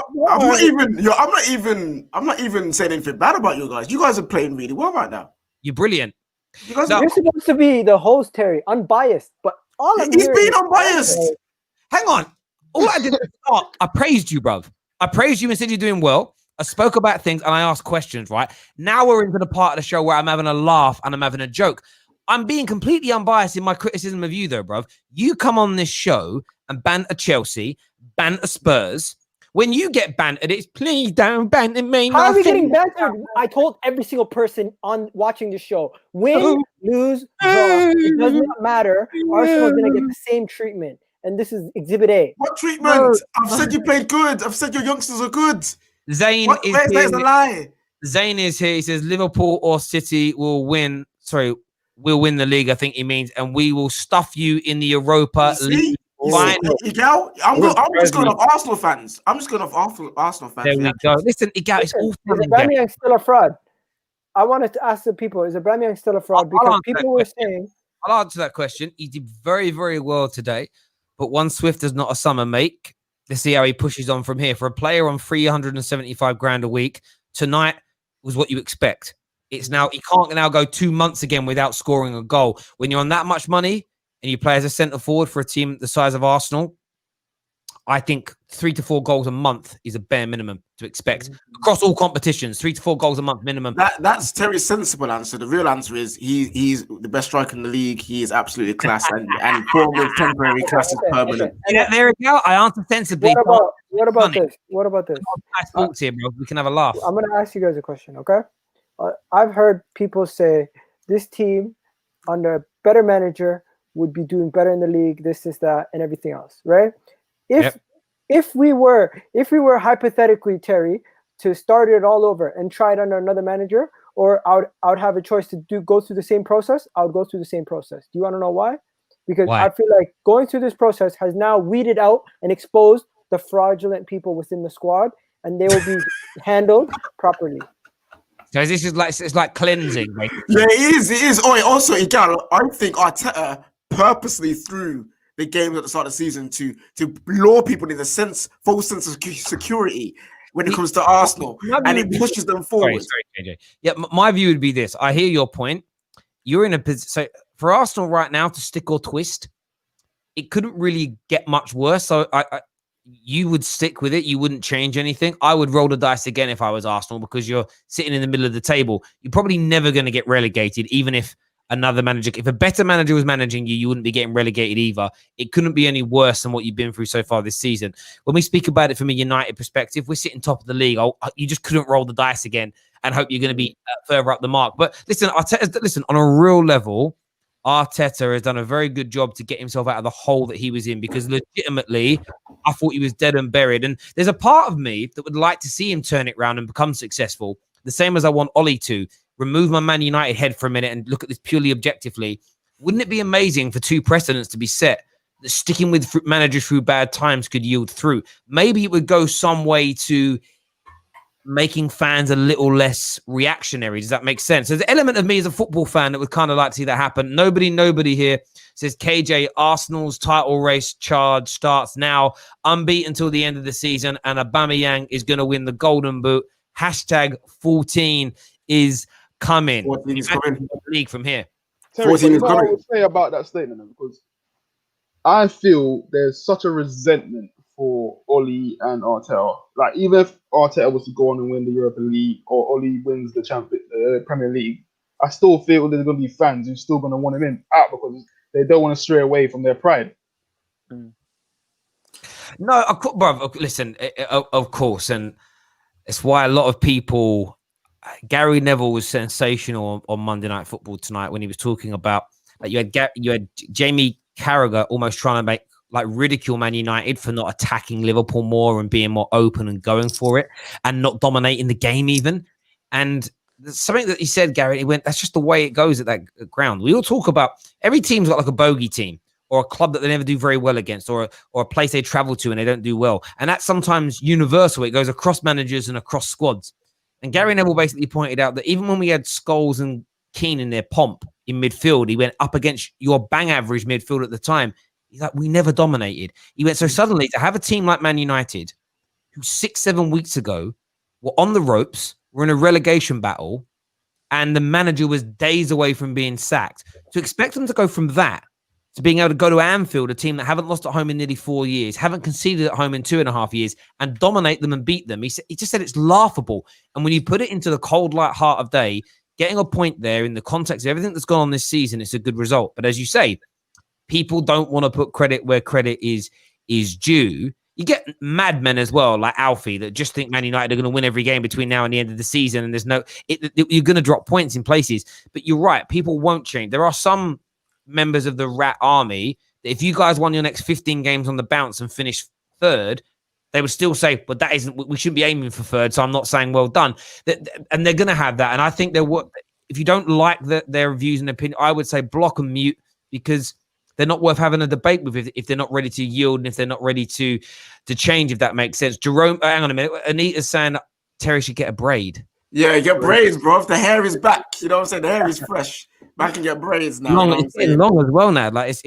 I'm not even saying anything bad about you guys. You guys are playing really well right now. You're brilliant. You're supposed to be the host, Terry, unbiased, but he's being unbiased. Hang on. All I did was I praised you, bruv. I praised you and said you're doing well. I spoke about things and I asked questions, right? Now we're into the part of the show where I'm having a laugh and I'm having a joke. I'm being completely unbiased in my criticism of you, though, bruv. You come on this show and banter Chelsea, banter Spurs. When you get bantered, it's please don't banter me. How are we getting bantered? I told every single person on watching the show, win, lose, draw. It does not matter. Arsenal's going to get the same treatment. And this is Exhibit A. What treatment? I've said you played good. I've said your youngsters are good. Zayn is here. Where's the lie? Zayn is here. He says Liverpool or City will win. Sorry, we'll win the league. I think he means, and we will stuff you in the Europa League final. Igal, I'm just going off Arsenal fans. I'm just going off Arsenal fans. There we go. Listen, Igal, it's all Is fun and games. Aubameyang still a fraud? I wanted to ask the people: is Aubameyang still a fraud? I'll Because answer people that were question. saying, I'll answer that question. He did very, very well today, but one swift is not a summer make. Let's see how he pushes on from here. For a player on 375 grand a week, tonight was what you expect. It's now, he can't now go 2 months again without scoring a goal. When you're on that much money and you play as a centre forward for a team the size of Arsenal, I think 3 to 4 goals a month is a bare minimum to expect across all competitions. 3 to 4 goals a month minimum. That's Terry's sensible answer. The real answer is he's the best striker in the league. He is absolutely class, and form of temporary, class is permanent. Yeah, there we go. I answered sensibly. what about this? What about this? Nice thoughts here, bro. We can have a laugh. I'm going to ask you guys a question, okay? I've heard people say this team under a better manager would be doing better in the league, this, that, and everything else, right? If we were hypothetically, Terry, to start it all over and try it under another manager, or I would have a choice to go through the same process, I would go through the same process. Do you want to know why? Because I feel like going through this process has now weeded out and exposed the fraudulent people within the squad, and they will be handled properly. So this is like, it's like cleansing, mate. Yeah, it is. Oh, also, Igal, I think Arteta purposely threw the games at the start of the season to lure people in a false sense of security when it comes to Arsenal, and it pushes them forward. Sorry, KJ. Yeah, my view would be this. I hear your point. You're in a position. So for Arsenal right now to stick or twist, it couldn't really get much worse. So you would stick with it. You wouldn't change anything. I would roll the dice again if I was Arsenal, because you're sitting in the middle of the table. You're probably never going to get relegated, even if another manager, if a better manager was managing you, you wouldn't be getting relegated either. It couldn't be any worse than what you've been through so far this season. When we speak about it from a United perspective, we're sitting top of the league. You just couldn't roll the dice again and hope you're going to be further up the mark. But listen, listen, on a real level, Arteta has done a very good job to get himself out of the hole that he was in, because legitimately, I thought he was dead and buried. And there's a part of me that would like to see him turn it around and become successful, the same as I want Ollie to. Remove my Man United head for a minute and look at this purely objectively. Wouldn't it be amazing for two precedents to be set that sticking with managers through bad times could yield through? Maybe it would go some way to making fans a little less reactionary. Does that make sense? There's an element of me as a football fan that would kind of like to see that happen. Nobody here says, KJ, Arsenal's title race charge starts now, unbeaten until the end of the season, and Aubameyang is going to win the Golden Boot. Hashtag 14 is coming. 14 is coming. League from here. Terry, 14 is what I coming. would say about that statement, because I feel there's such a resentment for Oli and Arteta. Like, even if Arteta was to go on and win the Europa League, or Oli wins the Premier League, I still feel there's going to be fans who's still going to want him out because they don't want to stray away from their pride. No, bro, listen, of course, and it's why a lot of people. Gary Neville was sensational on Monday Night Football tonight when he was talking about you had Jamie Carragher almost trying to ridicule Man United for not attacking Liverpool more and being more open and going for it and not dominating the game even. And something that he said, Gary, he went, that's just the way it goes at that ground. We all talk about every team's got like a bogey team or a club that they never do very well against, or a place they travel to and they don't do well. And that's sometimes universal. It goes across managers and across squads. And Gary Neville basically pointed out that even when we had Scholes and Keane in their pomp in midfield, he went up against your bang average midfield at the time. He's like, we never dominated. He went, so suddenly to have a team like Man United, who 6-7 weeks ago were on the ropes, were in a relegation battle, and the manager was days away from being sacked. To expect them to go from that to being able to go to Anfield, a team that haven't lost at home in nearly 4 years, haven't conceded at home in 2.5 years, and dominate them and beat them. He just said it's laughable. And when you put it into the cold, light heart of day, getting a point there in the context of everything that's gone on this season, it's a good result. But as you say, people don't want to put credit where credit is due. You get madmen as well, like Alfie, that just think Man United are going to win every game between now and the end of the season, and you're going to drop points in places. But you're right, people won't change. There are some members of the rat army that if you guys won your next 15 games on the bounce and finished third, they would still say, but that isn't, we shouldn't be aiming for third, so I'm not saying well done. And they're going to have that. And I think if you don't like their views and opinion, I would say block and mute, because they're not worth having a debate with if they're not ready to yield and if they're not ready to change, if that makes sense. Jerome, hang on a minute. Anita's saying Terry should get a braid. Yeah, get braids, bro. If the hair is back, you know what I'm saying? The hair is fresh. Man can get braids now. Long, you know it's getting long as well now. Like it's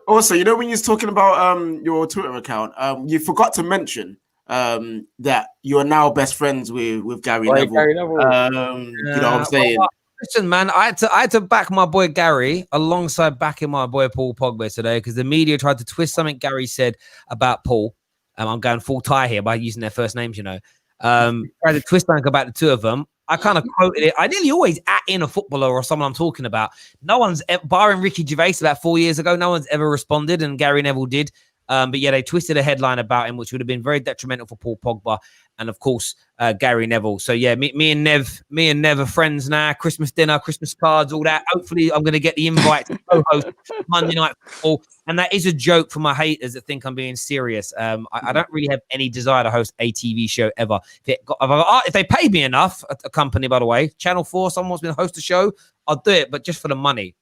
also, you know, when you're talking about your Twitter account, you forgot to mention that you are now best friends with Gary Neville. Gary Neville. You know what I'm saying? Listen, man, I had to back my boy Gary alongside backing my boy Paul Pogba today because the media tried to twist something Gary said about Paul. I'm going full tie here by using their first names, you know. Tried to twist something about the two of them. I kind of quoted it. I nearly always in a footballer or someone I'm talking about. No one's, barring Ricky Gervais about 4 years ago, no one's ever responded, and Gary Neville did. But yeah, they twisted a headline about him, which would have been very detrimental for Paul Pogba and, of course, Gary Neville. So yeah, me and Nev are friends now. Christmas dinner, Christmas cards, all that. Hopefully, I'm going to get the invite to co-host Monday Night Football. And that is a joke for my haters that think I'm being serious. I don't really have any desire to host a TV show ever. If they pay me enough, a company, by the way, Channel 4, someone wants me to host a show, I'll do it, but just for the money.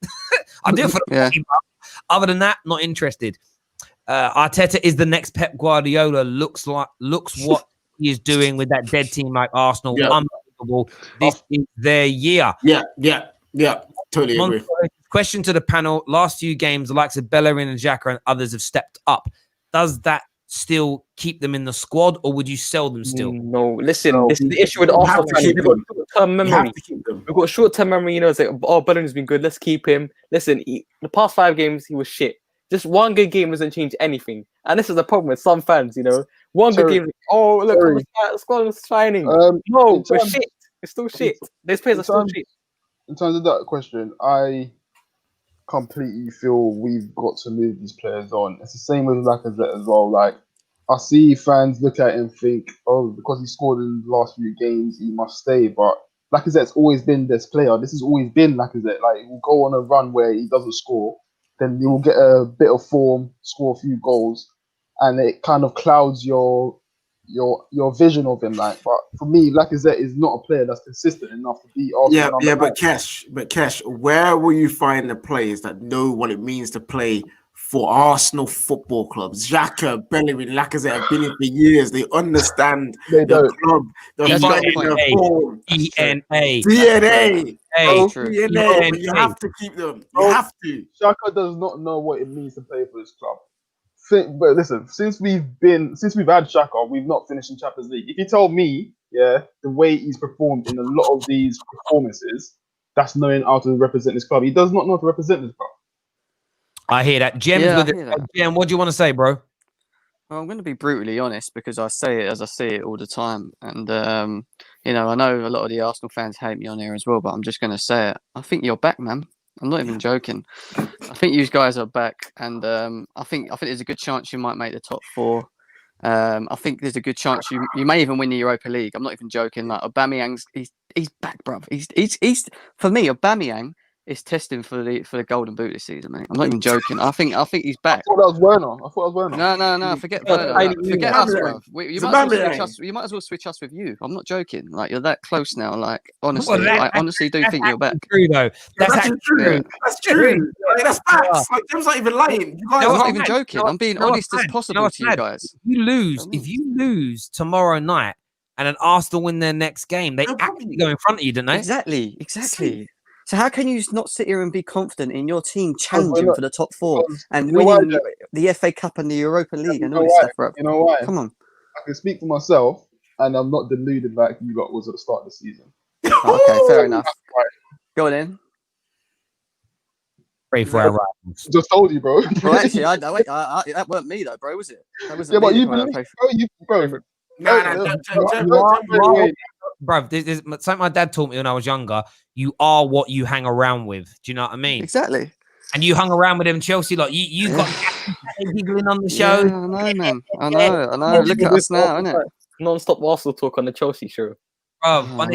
I'll do it for the money. Other than that, not interested. Arteta is the next Pep Guardiola. Looks what he is doing with that dead team like Arsenal. Yeah. Unbelievable. This is their year. Yeah. Totally agree. Question to the panel. Last few games, the likes of Bellerin and Xhaka and others have stepped up. Does that still keep them in the squad, or would you sell them still? No, listen, this is the issue with Arsenal fans. We've got short-term memory. We've got short-term memory, you know, it's like, oh, Bellerin's been good, let's keep him. Listen, the past 5 games, he was shit. Just one good game doesn't change anything. And this is the problem with some fans, you know. One good game, oh, look, the squad was shining. No, we're shit. It's still shit. These players are still shit. In terms of that question, I completely feel we've got to move these players on. It's the same with Lacazette as well. Like, I see fans look at it and think, oh, because he scored in the last few games, he must stay. But Lacazette's always been this player. This has always been Lacazette. Like, he'll go on a run where he doesn't score, then he will get a bit of form, score a few goals, and it kind of clouds your vision of him. Like, but for me, Lacazette is not a player that's consistent enough to be Arsenal. But Kesh, where will you find the players that know what it means to play for Arsenal Football Club? Xhaka, Bellerin, Lacazette have been here for years. They understand the club. They're fighting their form. DNA. DNA. You have to keep them. You have to. Xhaka does not know what it means to play for this club. But listen, since we've had Xhaka, we've not finished in Champions League. If you told me, the way he's performed in a lot of these performances, that's knowing how to represent this club. He does not know how to represent this club. I hear that. Jem, what do you want to say, bro? Well, I'm going to be brutally honest because I say it as I see it all the time. And, you know, I know a lot of the Arsenal fans hate me on here as well, but I'm just going to say it. I think you're back, man. I'm not even joking. I think you guys are back. And I think there's a good chance you might make the top 4. I think there's a good chance you may even win the Europa League. I'm not even joking. Like, Aubameyang's, he's back, bruv. He's for me, Aubameyang is testing for the Golden Boot this season, mate. I'm not even joking. I think he's back. I thought that was Werner. No. Forget Werner. Forget us, bro. You might as well switch us with you. I'm not joking. Like, you're that close now. Like, honestly, I honestly do think you're back. True though. That's true. That's true. That's facts. Like, Jim's not even lying. You guys I'm not even joking. I'm being honest as possible to you guys. If you lose tomorrow night and then Arsenal win their next game, they actually go in front of you, don't they? Exactly. So how can you not sit here and be confident in your team challenging for the top 4 and winning the FA Cup and the Europa League and all this stuff, bro? You know why? Come on. I can speak for myself, and I'm not deluded like you lot was at the start of the season. Okay, fair enough. Go on in. Pray for our rivals. Just told you, bro. Well, actually, that weren't me though, bro. Was it? That wasn't but me. you believe, bro. There's something my dad taught me when I was younger. You are what you hang around with. Do you know what I mean? Exactly. And you hung around with him, Chelsea. Like you got giggling on the show. Yeah, I know, man. I know. Look at us now, innit? Non-stop Arsenal talk on the Chelsea show. Bro,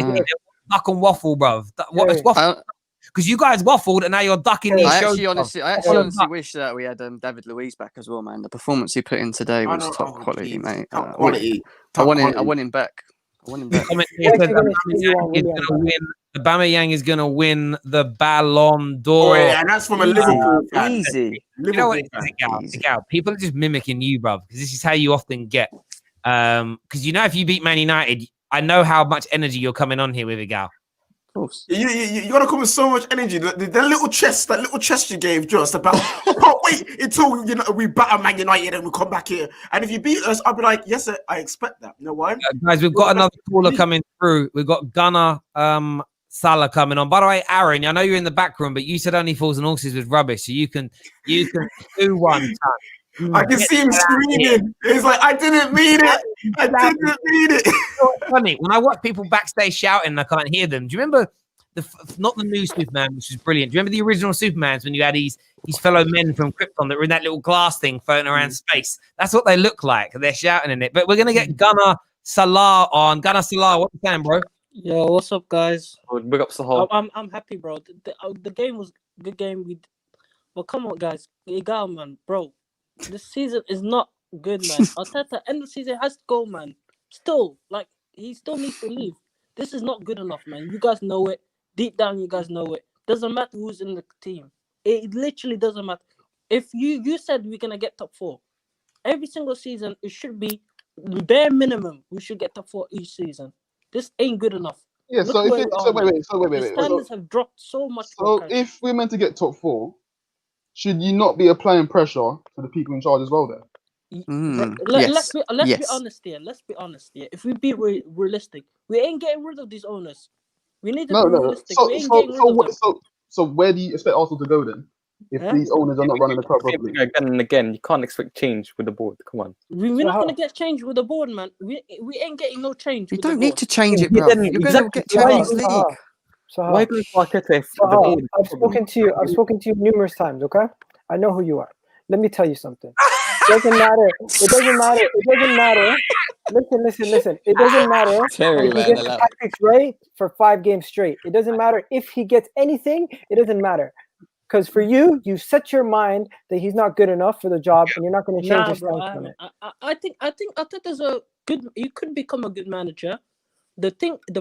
duck and waffle, bro. It's waffle. Because you guys waffled and now you're ducking these shows. I actually honestly wish that we had David Luiz back as well, man. The performance he put in today was top quality, mate. Top quality. I want him back. I want him back. Comment here What's says he gonna say you want Aubameyang is going to win the Ballon d'Or. Oh, yeah, and that's from a Easy, Liverpool fan. easy. You know what? Liverpool fan. Easy. People are just mimicking you, bruv, because this is how you often get. Because you know, if you beat Man United, I know how much energy you're coming on here with, Igal. Of course. You gotta come with so much energy. That little chest you gave just about. I can't wait until we batter Man United and we come back here. And if you beat us, I'll be like, yes, sir, I expect that. You know why? Guys, we've got another caller coming through. We've got Gunnar Salah coming on. By the way, Aaron, I know you're in the back room, but you said only fools and horses with rubbish, so you can do one. I can see him screaming. It's like, I didn't mean it. I didn't mean it. It's funny when I watch people backstage shouting and I can't hear them. Do you remember not the new Superman, which was brilliant? Do you remember the original Supermans when you had these fellow men from Krypton that were in that little glass thing floating around space? That's what they look like. They're shouting in it. But we're gonna get Gunnar Salah on. Gunnar Salah, what you saying, bro? Yo, what's up, guys? Big up Sahal. I'm happy, bro. The game was a good game. Well, come on, guys. You got man, bro. This season is not good, man. Arteta, end of the season has to go, man. Still, like, he still needs to leave. This is not good enough, man. You guys know it. Deep down, you guys know it. Doesn't matter who's in the team. It literally doesn't matter. If you said we're going to get top 4, every single season, it should be bare minimum. We should get top 4 each season. This ain't good enough. Yeah, Look so where wait. the standards have dropped so much. So if we're meant to get top 4, should you not be applying pressure to the people in charge as well then? Let's be honest here. Let's be honest here. If we be realistic, we ain't getting rid of these owners. We need to be realistic. We ain't getting rid of them. So where do you expect Arsenal to go then? If these owners are not running the club properly? Again and again, you can't expect change with the board. Come on. We're not going to get change with the board, man. We ain't getting no change. You with the don't need board. to change it, bro. You're going to get Champions League. Why go for Arteta if the board? I've spoken to you numerous times, okay? I know who you are. Let me tell you something. It doesn't matter. Listen. It doesn't matter Terry, if he gets the tactics right for 5 games straight. It doesn't matter if he gets anything. It doesn't matter. Because for you set your mind that he's not good enough for the job, and you're not going to change your stance from it. I think Arteta's a good. He could become a good manager. The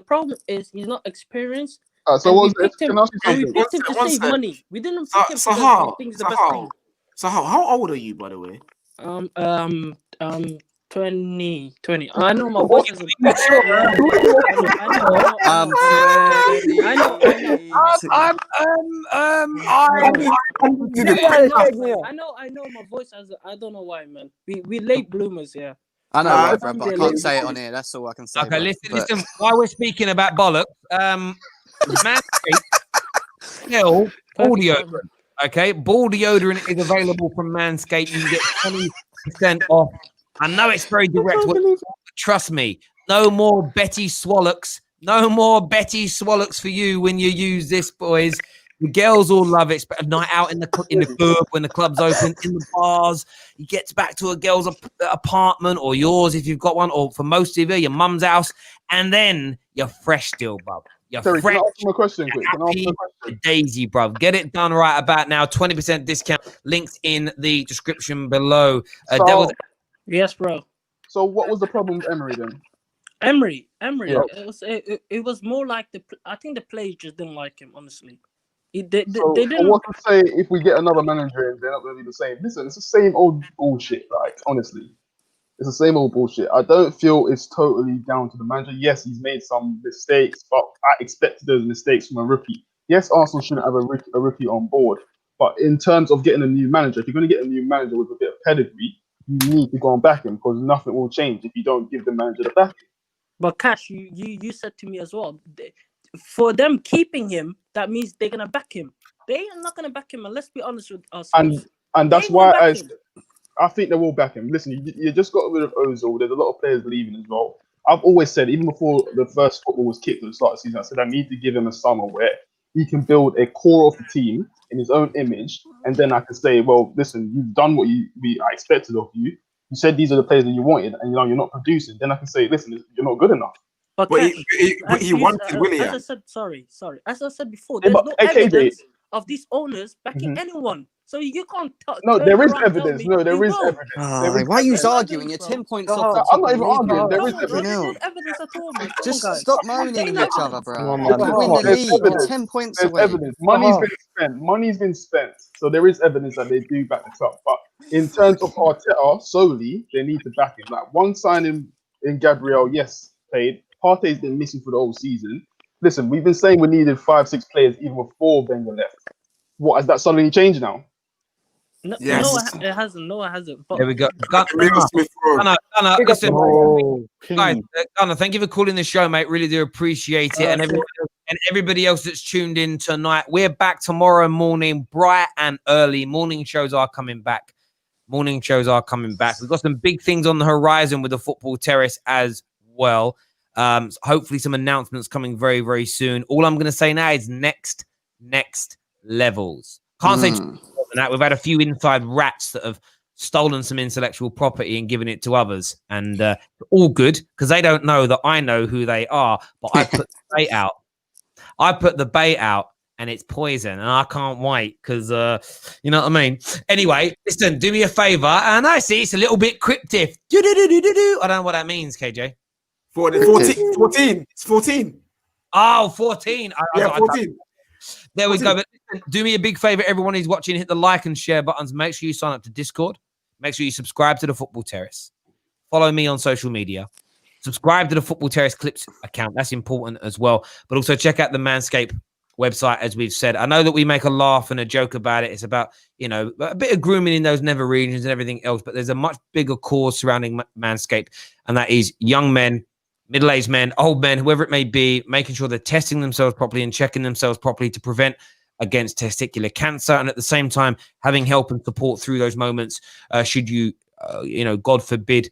problem is he's not experienced. So we what was picked it? him, Can I ask you we something? picked him to save money. We didn't pick him because he thinks the best thing. So how old are you, by the way? 20. I know my voice is I know my voice as I don't know why, man. We late bloomers here. I know, right, bro, but I can't say it on here. That's all I can say. Okay, listen. While we're speaking about bollocks, Manscaped still ball deodorant. Okay, ball deodorant is available from Manscaped. You can get 20% off. I know it's very direct. Trust me. No more Betty Swallocks. No more Betty Swallocks for you when you use this, boys. The girls all love it. It's a night out in the club when the club's open, in the bars. You get back to a girl's apartment or yours if you've got one, or for most of you, your mum's house, and then you're fresh still, bub. You're Terry, fresh. can I ask him a question quick? Daisy, bruv. Get it done right about now. 20% discount. Links in the description below. Yes, bro. So what was the problem with Emery then? Emery. Yeah. It was more like I think the players just didn't like him, honestly. They didn't. What to say if we get another manager and they're not going to be the same? Listen, it's the same old bullshit. Like, honestly, it's the same old bullshit. I don't feel it's totally down to the manager. Yes, he's made some mistakes, but I expected those mistakes from a rookie. Yes, Arsenal shouldn't have a rookie on board, but in terms of getting a new manager, if you're going to get a new manager with a bit of pedigree, you need to go and back him, because nothing will change if you don't give the manager the backing. But Cash, you said to me as well, for them keeping him, that means they're gonna back him. They are not gonna back him, and let's be honest with ourselves. And that's why I think they will back him. Listen, you just got rid of Ozil. There's a lot of players leaving as well. I've always said, even before the first football was kicked at the start of the season, I said I need to give him a summer where he can build a core of the team in his own image, and then I can say, well, listen, you've done what I expected of you. You said these are the players that you wanted, and you're not producing. Then I can say, listen, you're not good enough. But he wanted William. As I said, sorry. As I said before, there's no evidence of these owners backing anyone. So you can't No, turn there is around and tell evidence. me No, there we is will. evidence. There is Why are you evidence. arguing? You're 10 points off the I'm top not of even the league, arguing. bro. There Come is on, bro. evidence. There's evidence at all, man. Come on, Just guys. stop moaning Ain't with no each other, evidence. bro. Come on, Look man. at we're in the There's league. We're evidence. 10 points There's away. evidence. Money's been spent. Money's been spent. So there is evidence that they do back this up. But in terms of Arteta solely, they need to back him. Like one signing in Gabriel, yes, paid. Partey's been missing for the whole season. Listen, we've been saying we needed 5-6 players even before Wenger left. What has that suddenly changed now? No, Yes. it hasn't. No, it hasn't. But There we go. Emil Smith Rowe. Gunnar, Pick up listen, the mic. Oh, guys, please. Gunnar, thank you for calling the show, mate. Really do appreciate it. And everybody else that's tuned in tonight. We're back tomorrow morning, bright and early. Morning shows are coming back. We've got some big things on the horizon with the Football Terrace as well. Hopefully some announcements coming very, very soon. All I'm going to say now is next levels. Can't say more than that. We've had a few inside rats that have stolen some intellectual property and given it to others. And all good, because they don't know that I know who they are. But I put the bait out. And it's poison, and I can't wait because, you know what I mean? Anyway, listen, do me a favor. And I see it's a little bit cryptic. I don't know what that means, KJ. 14. It's 14. Oh, 14. Yeah, 14. There we go. But listen, do me a big favor, everyone who's watching, hit the like and share buttons. Make sure you sign up to Discord. Make sure you subscribe to the Football Terrace. Follow me on social media. Subscribe to the Football Terrace Clips account. That's important as well. But also check out the Manscaped website, as we've said. I know that we make a laugh and a joke about it. It's about, you know, a bit of grooming in those nether regions and everything else. But there's a much bigger cause surrounding Manscaped, and that is young men, middle-aged men, old men, whoever it may be, making sure they're testing themselves properly and checking themselves properly to prevent against testicular cancer, and at the same time having help and support through those moments should you, God forbid,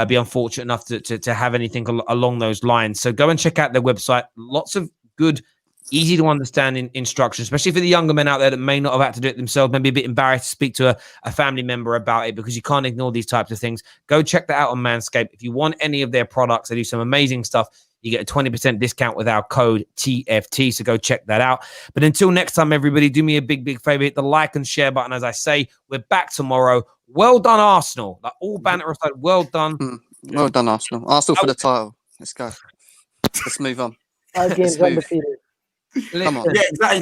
be unfortunate enough to have anything along those lines. So go and check out their website. Lots of good, easy to understand instructions, especially for the younger men out there that may not have had to do it themselves, maybe a bit embarrassed to speak to a family member about it, because you can't ignore these types of things. Go check that out on Manscaped. If you want any of their products, they do some amazing stuff. You get a 20% discount with our code TFT, so go check that out. But until next time, everybody, do me a big, big favor. Hit the like and share button. As I say, we're back tomorrow. Well done, Arsenal. Like all banter aside, well done. Well done, Arsenal. Arsenal for the title. Let's go. Let's move on. 5 games move. undefeated. Come on. Yeah, exactly.